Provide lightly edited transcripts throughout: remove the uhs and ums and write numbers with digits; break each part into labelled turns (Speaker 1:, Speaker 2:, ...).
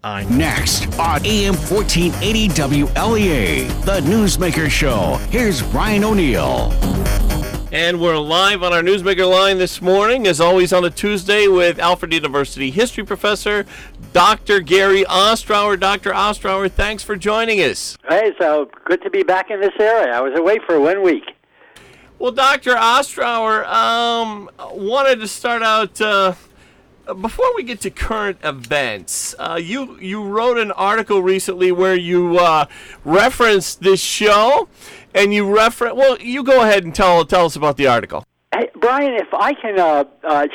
Speaker 1: Next on AM 1480 WLEA, the Newsmaker Show. Here's Brian O'Neill.
Speaker 2: And we're live on our Newsmaker line this morning, as always on a Tuesday, with Alfred University history professor, Dr. Gary Ostrower. Dr. Ostrower, thanks for joining us.
Speaker 3: Hey, so good to be back in this area. I was away for 1 week.
Speaker 2: Well, Dr. Ostrower, wanted to start out... Before we get to current events, you wrote an article recently where you referenced this show, and you you go ahead and tell us about the article.
Speaker 3: Hey, Brian, if I can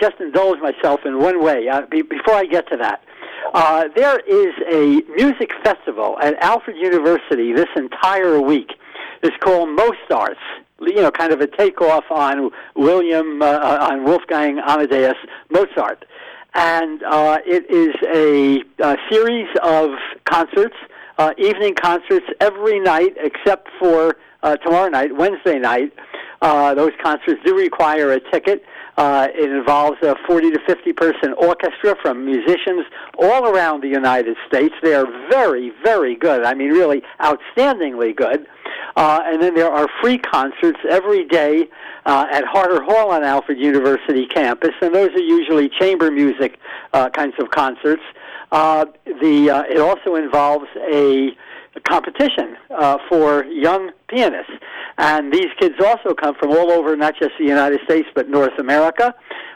Speaker 3: just indulge myself in one way, before I get to that, there is a music festival at Alfred University this entire week. It's called Mozart's. Kind of a takeoff on on Wolfgang Amadeus Mozart. And it is a series of concerts, evening concerts every night except for tomorrow night, Wednesday night. Those concerts do require a ticket. It involves a 40 to 50-person orchestra from musicians all around the United States. They are very, very good. I mean, really outstandingly good. And then there are free concerts every day at Harder Hall on Alfred University campus, and those are usually chamber music kinds of concerts. It also involves a competition for young pianists. And these kids also come from all over, not just the United States, but North America.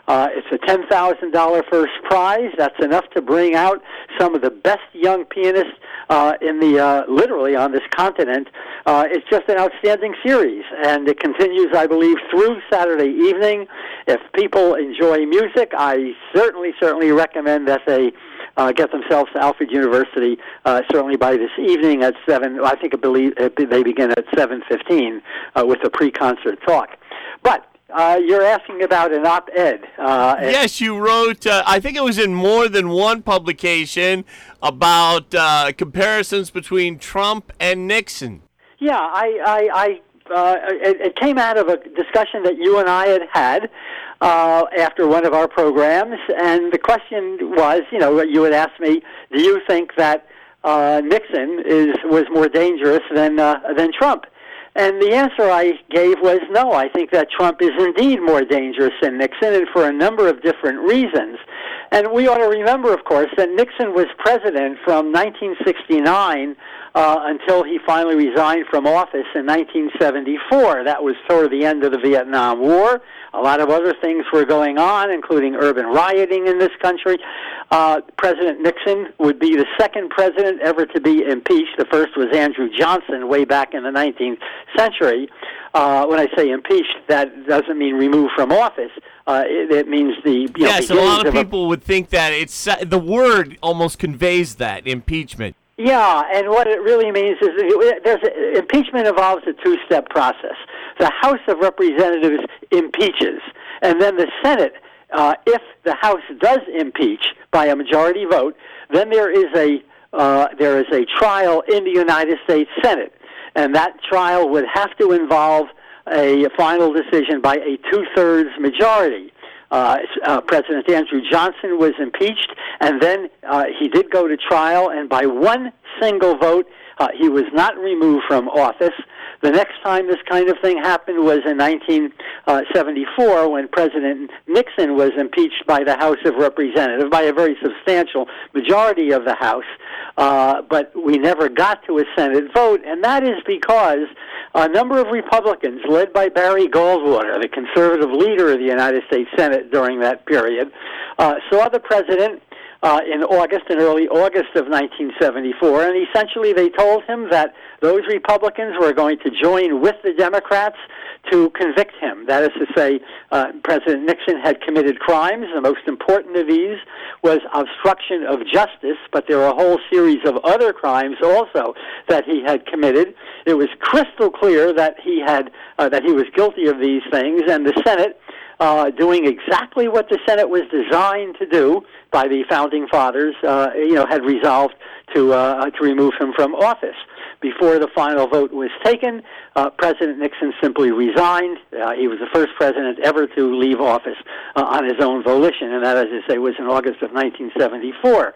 Speaker 3: It's a $10,000 first prize. That's enough to bring out some of the best young pianists literally on this continent. It's just an outstanding series, and it continues, I believe, through Saturday evening. If people enjoy music, I certainly recommend that they get themselves to Alfred University, certainly by this evening at 7. I believe they begin at 7:15 with a pre-concert talk. But you're asking about an op-ed.
Speaker 2: Yes, you wrote, I think it was in more than one publication, about comparisons between Trump and Nixon.
Speaker 3: Yeah, it came out of a discussion that you and I had after one of our programs, and the question was, you had asked me, do you think that Nixon was more dangerous than Trump? And the answer I gave was no, I think that Trump is indeed more dangerous than Nixon, and for a number of different reasons. And we ought to remember, of course, that Nixon was president from 1969 until he finally resigned from office in 1974. That was toward the end of the Vietnam War. A lot of other things were going on, including urban rioting in this country. President Nixon would be the second president ever to be impeached. The first was Andrew Johnson way back in the 19th century. When I say impeached, that doesn't mean removed from office. It means the
Speaker 2: yes, a lot of people would think that the word almost conveys that, impeachment.
Speaker 3: Yeah, and what it really means is impeachment involves a two-step process. The House of Representatives impeaches, and then the Senate, if the House does impeach by a majority vote, then there is a trial in the United States Senate, and that trial would have to involve a final decision by a two-thirds majority. President Andrew Johnson was impeached, and then he did go to trial, and by one single vote, he was not removed from office. The next time this kind of thing happened was in 1974 when President Nixon was impeached by the House of Representatives, by a very substantial majority of the House, but we never got to a Senate vote, and that is because a number of Republicans, led by Barry Goldwater, the conservative leader of the United States Senate during that period, saw the president in early August of 1974, and essentially they told him that those Republicans were going to join with the Democrats to convict him. That is to say, President Nixon had committed crimes. The most important of these was obstruction of justice, but there were a whole series of other crimes also that he had committed. It was crystal clear that he was guilty of these things, and the Senate, doing exactly what the Senate was designed to do by the founding fathers, had resolved to remove him from office. Before the final vote was taken, President Nixon simply resigned. He was the first president ever to leave office on his own volition, and that, as I say, was in August of 1974.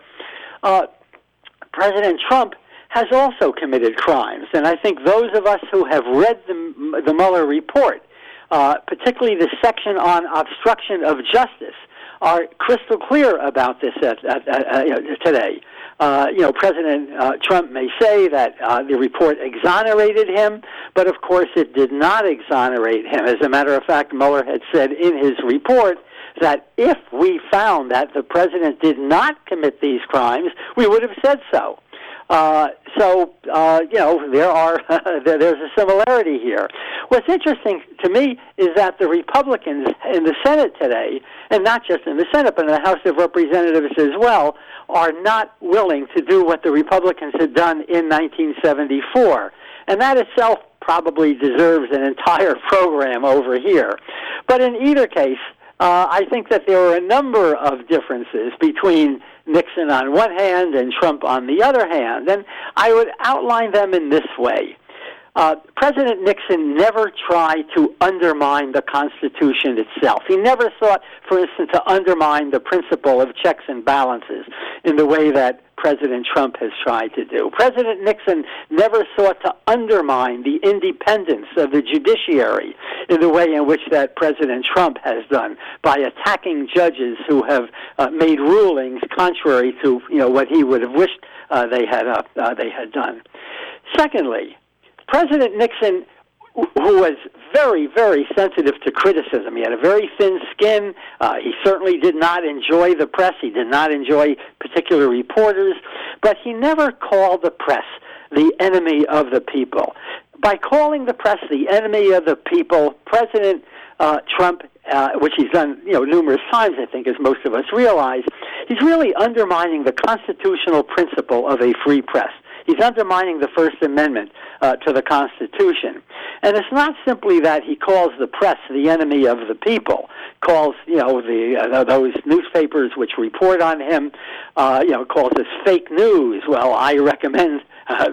Speaker 3: President Trump has also committed crimes. And I think those of us who have read the Mueller report, particularly the section on obstruction of justice, are crystal clear about this today. President Trump may say that the report exonerated him, but of course it did not exonerate him. As a matter of fact, Mueller had said in his report that if we found that the president did not commit these crimes, we would have said so. There's a similarity here. What's interesting to me is that the Republicans in the Senate today, and not just in the Senate, but in the House of Representatives as well, are not willing to do what the Republicans had done in 1974. And that itself probably deserves an entire program over here. But in either case, I think that there are a number of differences between Nixon on one hand and Trump on the other hand, and I would outline them in this way. President Nixon never tried to undermine the Constitution itself. He never sought, for instance, to undermine the principle of checks and balances in the way that President Trump has tried to do. President Nixon never sought to undermine the independence of the judiciary in the way in which that President Trump has done by attacking judges who have made rulings contrary to what he would have wished they had done. Secondly, President Nixon, who was very, very sensitive to criticism. He had a very thin skin. He certainly did not enjoy the press. He did not enjoy particular reporters. But he never called the press the enemy of the people. By calling the press the enemy of the people, President Trump, which he's done numerous times, I think, as most of us realize, he's really undermining the constitutional principle of a free press. He's undermining the First Amendment to the Constitution. And it's not simply that he calls the press the enemy of the people, calls, those newspapers which report on him, calls us fake news. Well, I recommend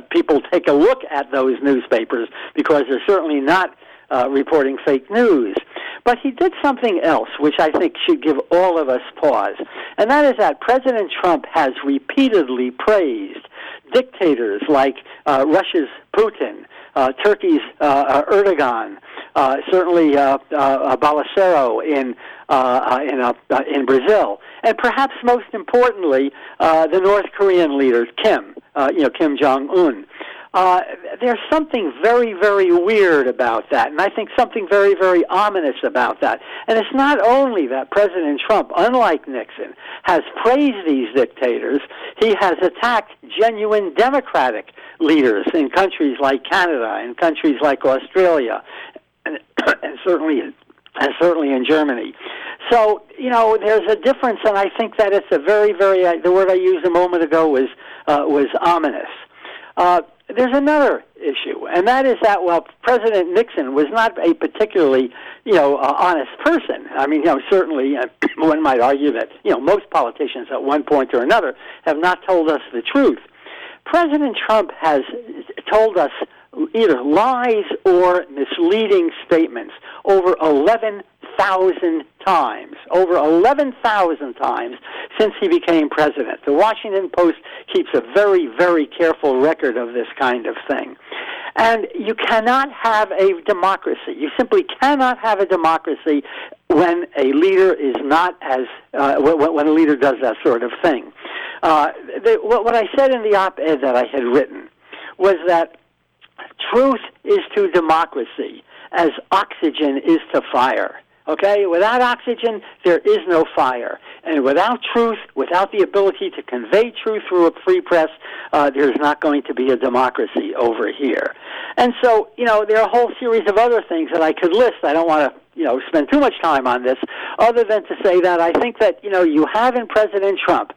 Speaker 3: people take a look at those newspapers because they're certainly not reporting fake news. But he did something else which I think should give all of us pause, and that is that President Trump has repeatedly praised dictators like Russia's Putin, Turkey's Erdogan, certainly Bolsonaro in Brazil, and perhaps most importantly, the North Korean leader Kim Jong-un. There's something very, very weird about that, and I think something very, very ominous about that. And it's not only that President Trump, unlike Nixon, has praised these dictators, he has attacked genuine democratic leaders in countries like Canada and countries like Australia, and certainly in Germany. So, there's a difference, and I think that it's a very, very, the word I used a moment ago was ominous. There's another issue, and that is that while President Nixon was not a particularly, honest person, I mean, certainly one might argue that, most politicians at one point or another have not told us the truth. President Trump has told us either lies or misleading statements over 11,000 times, since he became president. The Washington Post keeps a very, very careful record of this kind of thing. And you cannot have a democracy. You simply cannot have a democracy when a leader is not as, when a leader does that sort of thing. What I said in the op-ed that I had written was that truth is to democracy as oxygen is to fire. Okay? Without oxygen, there is no fire. And without truth, without the ability to convey truth through a free press, there's not going to be a democracy over here. And so, there are a whole series of other things that I could list. I don't want to, spend too much time on this, other than to say that I think that, you have in President Trump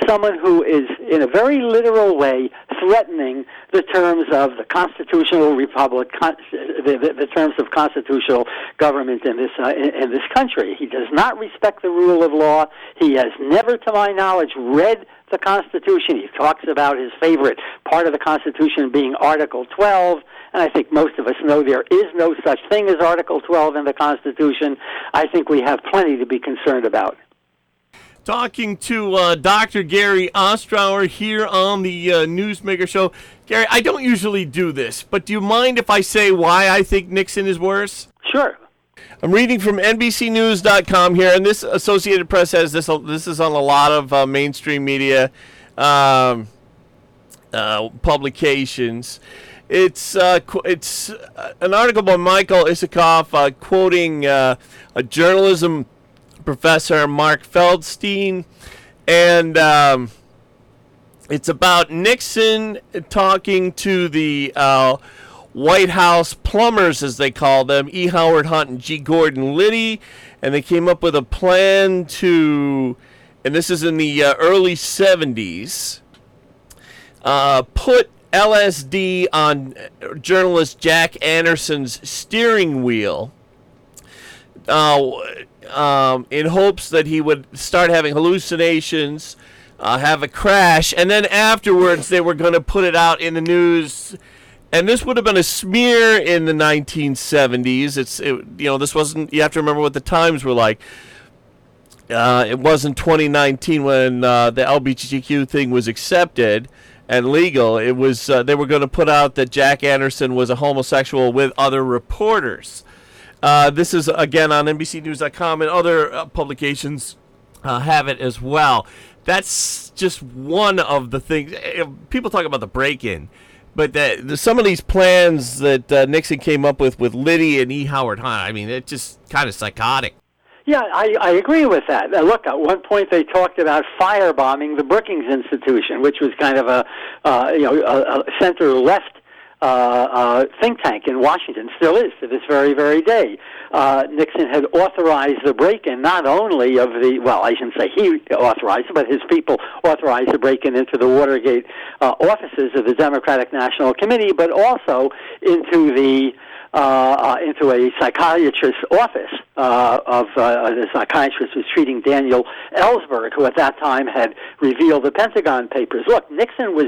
Speaker 3: someone who is, in a very literal way, threatening the terms of the constitutional republic, the terms of constitutional government in this country. He does not respect the rule of law. He has never, to my knowledge, read the Constitution. He talks about his favorite part of the Constitution being Article 12, and I think most of us know there is no such thing as Article 12 in the Constitution. I think we have plenty to be concerned about.
Speaker 2: talking to Dr. Gary Ostrower here on the Newsmaker Show. Gary, I don't usually do this, but do you mind if I say why I think Nixon is worse?
Speaker 3: Sure.
Speaker 2: I'm reading from NBCNews.com here, and this Associated Press has this. This is on a lot of mainstream media publications. It's an article by Michael Isikoff quoting a journalism professor, Mark Feldstein, and it's about Nixon talking to the White House plumbers, as they call them, E. Howard Hunt and G. Gordon Liddy, and they came up with a plan to, and this is in the early 70s, put LSD on journalist Jack Anderson's steering wheel in hopes that he would start having hallucinations, have a crash, and then afterwards they were going to put it out in the news. And this would have been a smear in the 1970s. This wasn't. You have to remember what the times were like. It wasn't 2019 when the LGBTQ thing was accepted and legal. It was they were going to put out that Jack Anderson was a homosexual with other reporters. This is again on NBCNews.com, and other publications have it as well. That's just one of the things. People talk about the break-in. But some of these plans that Nixon came up with Liddy and E. Howard Hunt, I mean, it's just kind of psychotic.
Speaker 3: Yeah, I agree with that. Look, at one point they talked about firebombing the Brookings Institution, which was kind of a center-left think tank in Washington, still is to this very, very day. Nixon had authorized the break-in not only of I shouldn't say he authorized it, but his people authorized the break-in into the Watergate offices of the Democratic National Committee, but also into a psychiatrist's office the psychiatrist was treating Daniel Ellsberg, who at that time had revealed the Pentagon Papers. Look, Nixon was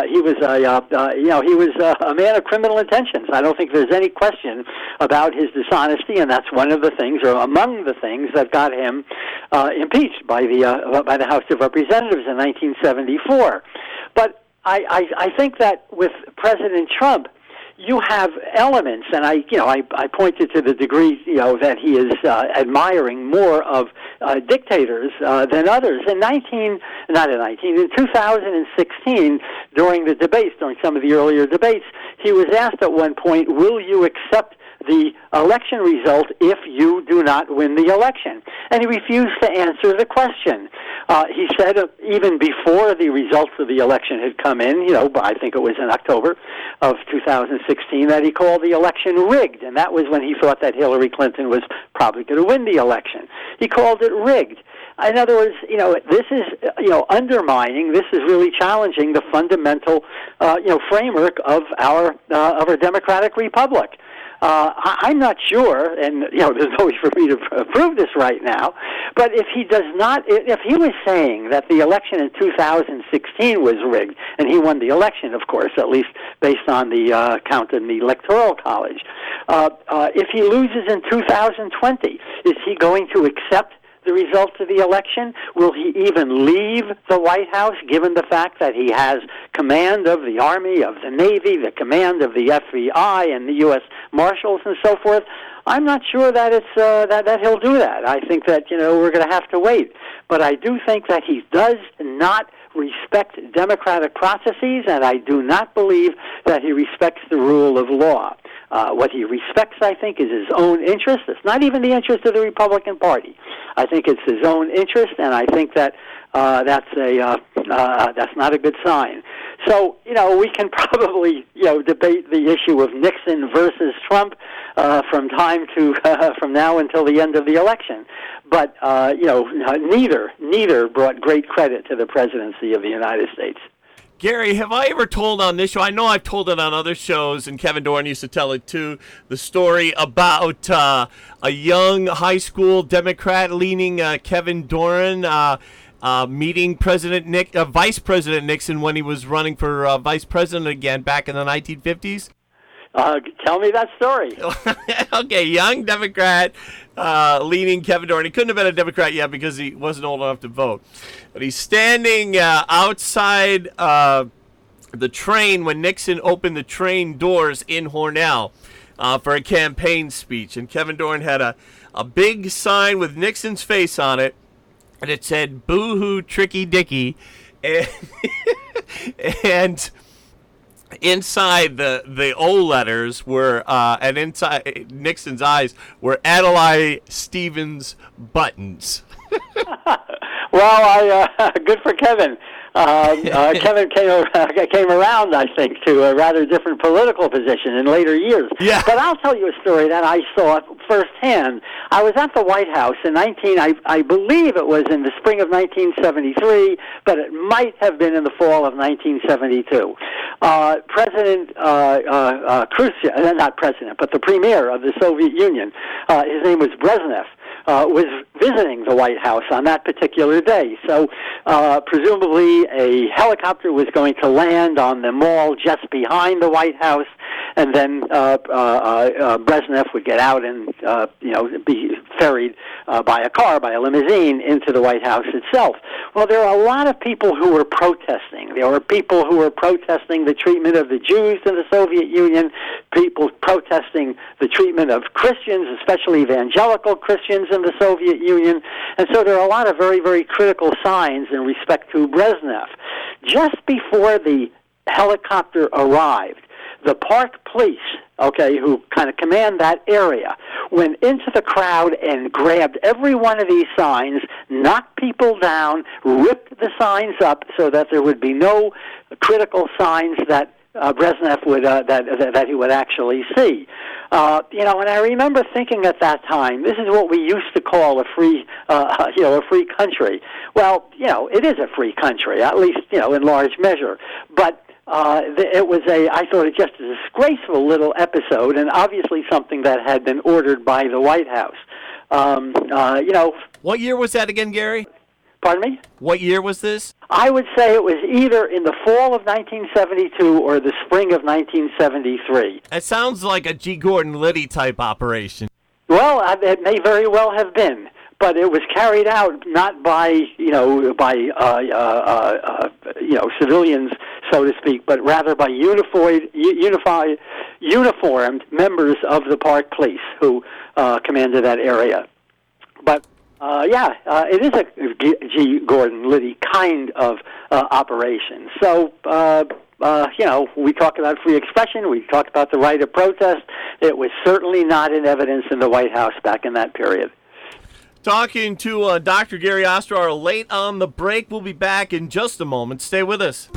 Speaker 3: he was a man of criminal intentions. I don't think there's any question about his dishonesty, and that's one of the things, or among the things, that got him impeached by the House of Representatives in 1974. But I think that with President Trump, you have elements, and I pointed to the degree that he is admiring more of dictators than others. In 2016, during the debates, during some of the earlier debates, he was asked at one point, "Will you accept the election result if you do not win the election?" And he refused to answer the question. He said even before the results of the election had come in, I think it was in October of 2016, that he called the election rigged, and that was when he thought that Hillary Clinton was probably going to win the election. He called it rigged. In other words, this is, undermining, this is really challenging the fundamental, framework of our democratic republic. I'm not sure, and there's no way for me to prove this right now, but if he was saying that the election in 2016 was rigged, and he won the election, of course, at least based on the count in the Electoral College, if he loses in 2020, is he going to accept the results of the election? Will he even leave the White House, given the fact that he has command of the Army, of the Navy, the command of the FBI and the U.S. Marshals and so forth? I'm not sure that it's that he'll do that. I think that we're going to have to wait. But I do think that he does not respect democratic processes, and I do not believe that he respects the rule of law. What he respects, I think, is his own interest. It's not even the interest of the Republican Party. I think it's his own interest, and I think that that's not a good sign. So, we can probably, debate the issue of Nixon versus Trump from now until the end of the election. But, neither brought great credit to the presidency of the United States.
Speaker 2: Gary, have I ever told on this show? I know I've told it on other shows, and Kevin Dorn used to tell it too, the story about a young high school Democrat-leaning Kevin Dorn meeting Vice President Nixon when he was running for vice president again back in the 1950s.
Speaker 3: Tell me that story.
Speaker 2: Okay, young Democrat leaning Kevin Dorn. He couldn't have been a Democrat yet because he wasn't old enough to vote. But he's standing outside the train when Nixon opened the train doors in Hornell for a campaign speech. And Kevin Dorn had a big sign with Nixon's face on it, and it said, "Boo-hoo, Tricky Dicky." And inside the O letters were, and inside Nixon's eyes were Adlai Stevens buttons.
Speaker 3: Well, good for Kevin. Kevin came around, I think, to a rather different political position in later years.
Speaker 2: Yeah.
Speaker 3: But I'll tell you a story that I saw firsthand. I was at the White House in I believe it was in the spring of 1973, but it might have been in the fall of 1972. President Khrushchev, not president, but the premier of the Soviet Union, his name was Brezhnev, was visiting the White House on that particular day. So presumably a helicopter was going to land on the mall just behind the White House, and then Brezhnev would get out and be ferried by a limousine into the White House itself. Well, there are a lot of people who were protesting. There were people who were protesting the treatment of the Jews in the Soviet Union, people protesting the treatment of Christians, especially evangelical Christians in the Soviet Union. And so there are a lot of very, very critical signs in respect to Brezhnev. Just before the helicopter arrived, the park police, who kind of command that area, went into the crowd and grabbed every one of these signs, knocked people down, ripped the signs up so that there would be no critical signs that Brezhnev would that he would actually see. And I remember thinking at that time, this is what we used to call a free country. Well, it is a free country, at least in large measure, but. It was I thought it just a disgraceful little episode, and obviously something that had been ordered by the White House.
Speaker 2: What year was that again, Gary?
Speaker 3: Pardon me?
Speaker 2: What year was this?
Speaker 3: I would say it was either in the fall of 1972 or the spring of 1973.
Speaker 2: It sounds like a G. Gordon Liddy type operation.
Speaker 3: Well, it may very well have been. But it was carried out not by civilians, so to speak, but rather by uniformed members of the park police who commanded that area. But it is a G. Gordon Liddy kind of operation. So. We talk about free expression. We talk about the right of protest. It was certainly not in evidence in the White House back in that period.
Speaker 2: Talking to Dr. Gary Ostrower late on the break. We'll be back in just a moment. Stay with us.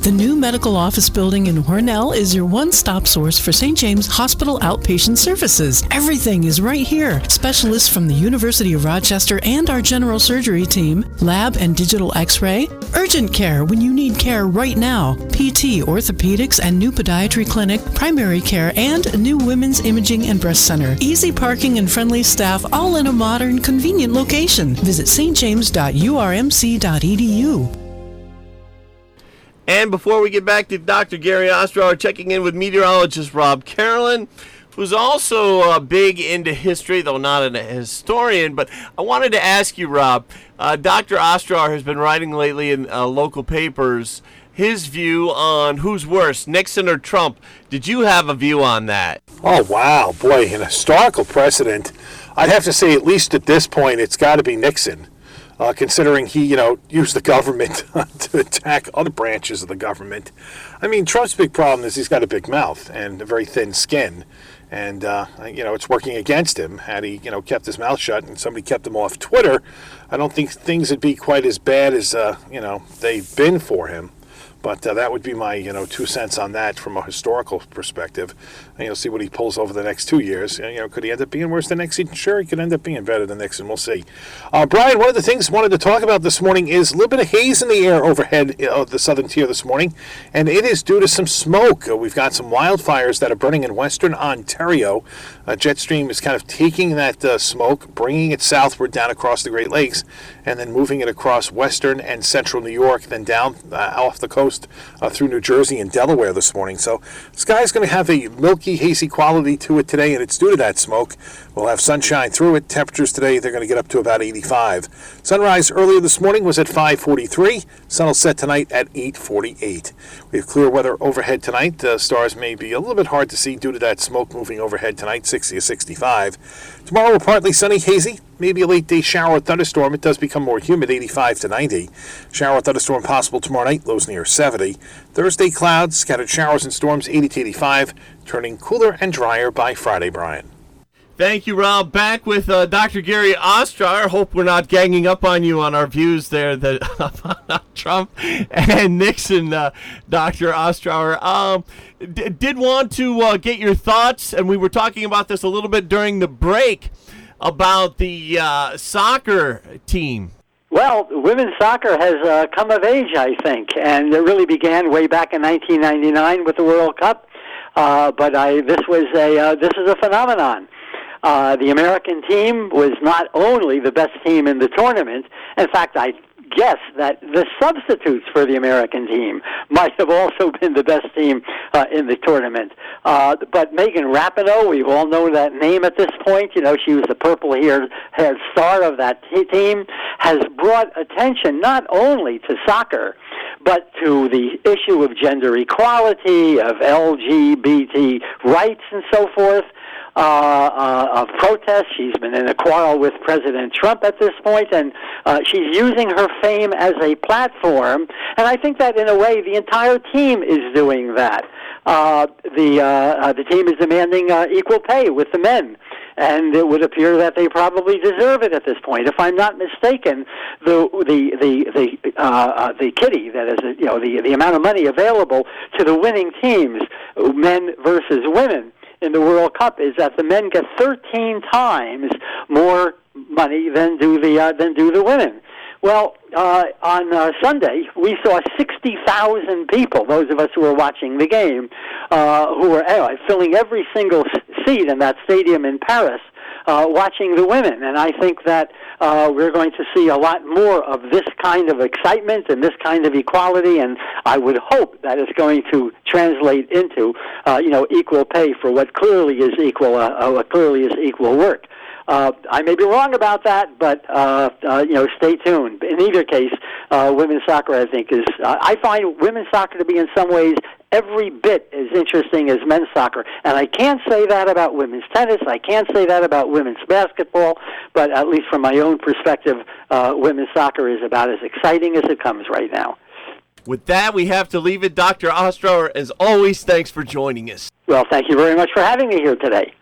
Speaker 4: The new medical office building in Hornell is your one-stop source for St. James Hospital outpatient services. Everything is right here. Specialists from the University of Rochester and our general surgery team, lab and digital x-ray, urgent care when you need care right now, PT, orthopedics, and new podiatry clinic, primary care, and a new women's imaging and breast center. Easy parking and friendly staff, all in a modern, convenient location. Visit stjames.urmc.edu.
Speaker 2: And before we get back to Dr. Gary Ostrower, checking in with meteorologist Rob Carolyn, who's also big into history, though not a historian. But I wanted to ask you, Rob, Dr. Ostrower has been writing lately in local papers his view on who's worse, Nixon or Trump. Did you have a view on that?
Speaker 5: Oh, wow. Boy, an historical precedent. I'd have to say, at least at this point, it's got to be Nixon. Considering he, used the government to attack other branches of the government. I mean, Trump's big problem is he's got a big mouth and a very thin skin. And, it's working against him. Had he, kept his mouth shut and somebody kept him off Twitter, I don't think things would be quite as bad as, they've been for him. But that would be my, 2 cents on that from a historical perspective. And see what he pulls over the next 2 years. Could he end up being worse than Nixon? Sure, he could end up being better than Nixon. We'll see. Brian, one of the things I wanted to talk about this morning is a little bit of haze in the air overhead of the southern tier this morning. And it is due to some smoke. We've got some wildfires that are burning in western Ontario. Jet stream is kind of taking that smoke, bringing it southward down across the Great Lakes, and then moving it across western and central New York, then down off the coast Coast through New Jersey and Delaware this morning. So the sky's going to have a milky, hazy quality to it today, and it's due to that smoke. We'll have sunshine through it. Temperatures today, they're going to get up to about 85. Sunrise earlier this morning was at 5:43. Sun will set tonight at 8:48. We have clear weather overhead tonight. Stars may be a little bit hard to see due to that smoke moving overhead tonight, 60 to 65. Tomorrow, partly sunny, hazy. Maybe a late day shower or thunderstorm. It does become more humid, 85 to 90. Shower or thunderstorm possible tomorrow night, lows near 70. Thursday, clouds, scattered showers and storms, 80 to 85. Turning cooler and drier by Friday, Brian.
Speaker 2: Thank you, Rob. Back with Dr. Gary Ostrower. Hope we're not ganging up on you on our views there that Trump and Nixon, Dr. Ostrower. Did want to get your thoughts, and we were talking about this a little bit during the break, about the soccer team.
Speaker 3: Well, women's soccer has come of age, I think, and it really began way back in 1999 with the World Cup. This is a phenomenon. The American team was not only the best team in the tournament. In fact, I guess that the substitutes for the American team might have also been the best team in the tournament. But Megan Rapinoe, we've all known that name at this point. You know, she was the purple-haired star of that team, has brought attention not only to soccer, but to the issue of gender equality, of LGBT rights and so forth. Of protests. She's been in a quarrel with President Trump at this point, and she's using her fame as a platform. And I think that in a way the entire team is doing that. The team is demanding equal pay with the men, and it would appear that they probably deserve it at this point. If I'm not mistaken, the kitty, that is, the amount of money available to the winning teams, men versus women, in the World Cup, is that the men get 13 times more money than do the women. Well, on Sunday, we saw 60,000 people, those of us who were watching the game, who were filling every single seat in that stadium in Paris, watching the women. And I think that we're going to see a lot more of this kind of excitement and this kind of equality, and I would hope that it's going to translate into, equal pay for what clearly is equal work. I may be wrong about that, but stay tuned. In either case, women's soccer, I think, is. I find women's soccer to be in some ways every bit as interesting as men's soccer, and I can't say that about women's tennis. I can't say that about women's basketball, but at least from my own perspective, women's soccer is about as exciting as it comes right now.
Speaker 2: With that, we have to leave it. Dr. Ostrower, as always, thanks for joining us.
Speaker 3: Well, thank you very much for having me here today.